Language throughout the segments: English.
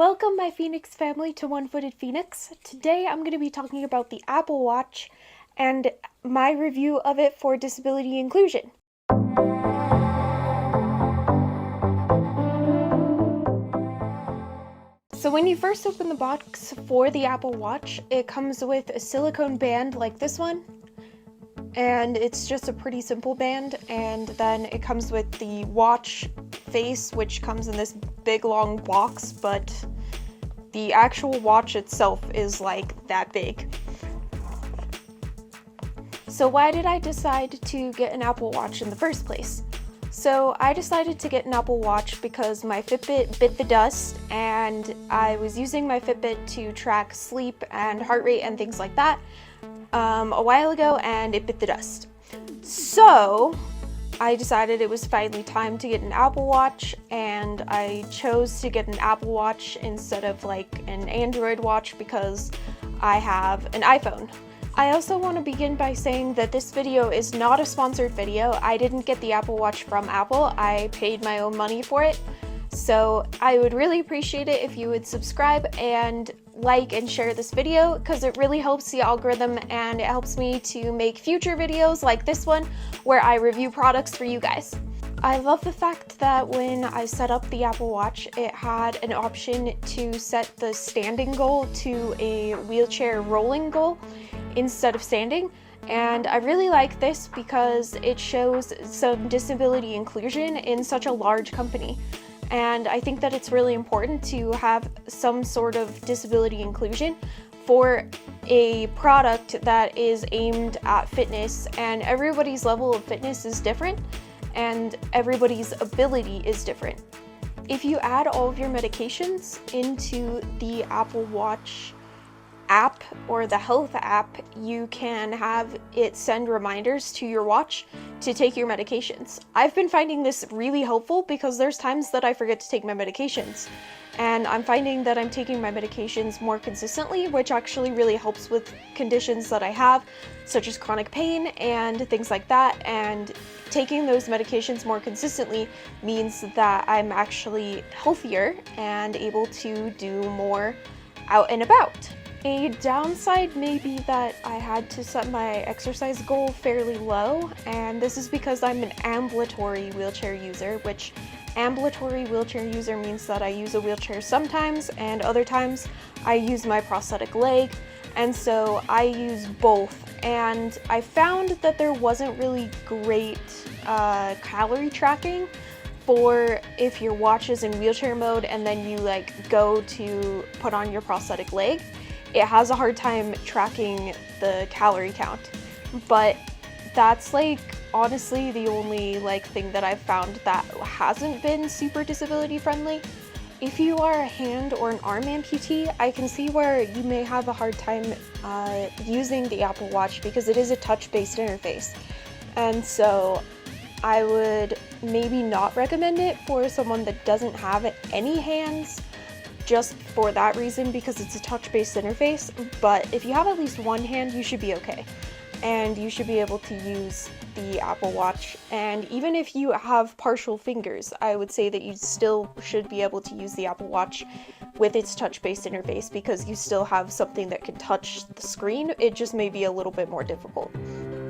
Welcome, my Phoenix family, to One-Footed Phoenix. Today I'm going to be talking about the Apple Watch and my review of it for disability inclusion. So when you first open the box for the Apple Watch, it comes with a silicone band like this one, and it's just a pretty simple band, and then it comes with the watch face, which comes in this big long box, but the actual watch itself is like that big. So why did I decide to get an Apple Watch in the first place? So I decided to get an Apple Watch because my Fitbit bit the dust, and I was using my Fitbit to track sleep and heart rate and things like that a while ago, and it bit the dust. So I decided it was finally time to get an Apple Watch, and I chose to get an Apple Watch instead of like an Android watch because I have an iPhone. I also want to begin by saying that this video is not a sponsored video. I didn't get the Apple Watch from Apple. I paid my own money for it. So I would really appreciate it if you would subscribe and like and share this video, because it really helps the algorithm and it helps me to make future videos like this one where I review products for you guys. I love the fact that when I set up the Apple Watch, it had an option to set the standing goal to a wheelchair rolling goal instead of standing. And I really like this because it shows some disability inclusion in such a large company. And I think that it's really important to have some sort of disability inclusion for a product that is aimed at fitness, and everybody's level of fitness is different and everybody's ability is different. If you add all of your medications into the Apple Watch app or the health app, you can have it send reminders to your watch to take your medications. I've been finding this really helpful because there's times that I forget to take my medications, and I'm finding that I'm taking my medications more consistently, which actually really helps with conditions that I have, such as chronic pain and things like that. And taking those medications more consistently means that I'm actually healthier and able to do more out and about. A downside may be that I had to set my exercise goal fairly low, and this is because I'm an ambulatory wheelchair user, which ambulatory wheelchair user means that I use a wheelchair sometimes, and other times I use my prosthetic leg, and so I use both. And I found that there wasn't really great calorie tracking for if your watch is in wheelchair mode and then you go to put on your prosthetic leg. It has a hard time tracking the calorie count, but that's honestly the only thing that I've found that hasn't been super disability friendly. If you are a hand or an arm amputee, I can see where you may have a hard time using the Apple Watch because it is a touch-based interface, and so I would maybe not recommend it for someone that doesn't have any hands, just for that reason, because it's a touch-based interface. But if you have at least one hand, you should be okay, and you should be able to use the Apple Watch. And even if you have partial fingers, I would say that you still should be able to use the Apple Watch with its touch-based interface, because you still have something that can touch the screen. It just may be a little bit more difficult.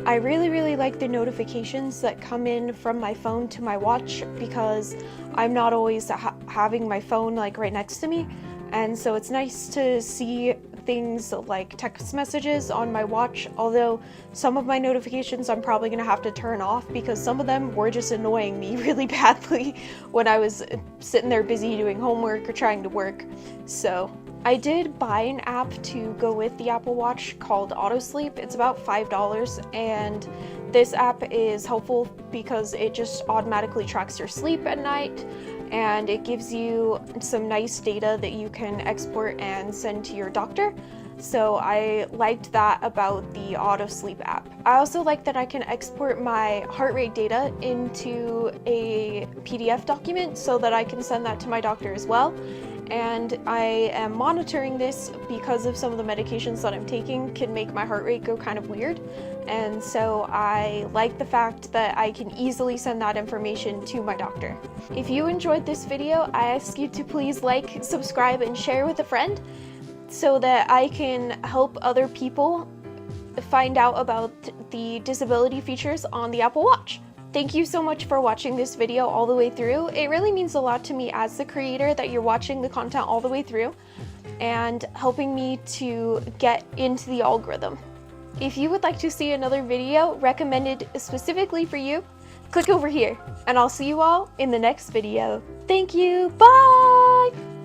I really like the notifications that come in from my phone to my watch, because I'm not always having my phone right next to me, and so it's nice to see things like text messages on my watch, although some of my notifications I'm probably gonna have to turn off because some of them were just annoying me really badly when I was sitting there busy doing homework or trying to work. So I did buy an app to go with the Apple Watch called AutoSleep. It's about $5, and this app is helpful because it just automatically tracks your sleep at night, and it gives you some nice data that you can export and send to your doctor. So I liked that about the AutoSleep app. I also like that I can export my heart rate data into a PDF document so that I can send that to my doctor as well. and I am monitoring this because of some of the medications that I'm taking can make my heart rate go kind of weird, and so I like the fact that I can easily send that information to my doctor. If you enjoyed this video, I ask you to please like, subscribe, and share with a friend so that I can help other people find out about the disability features on the Apple Watch. Thank you so much for watching this video all the way through. It really means a lot to me as the creator that you're watching the content all the way through and helping me to get into the algorithm. If you would like to see another video recommended specifically for you, click over here and I'll see you all in the next video. Thank you, bye!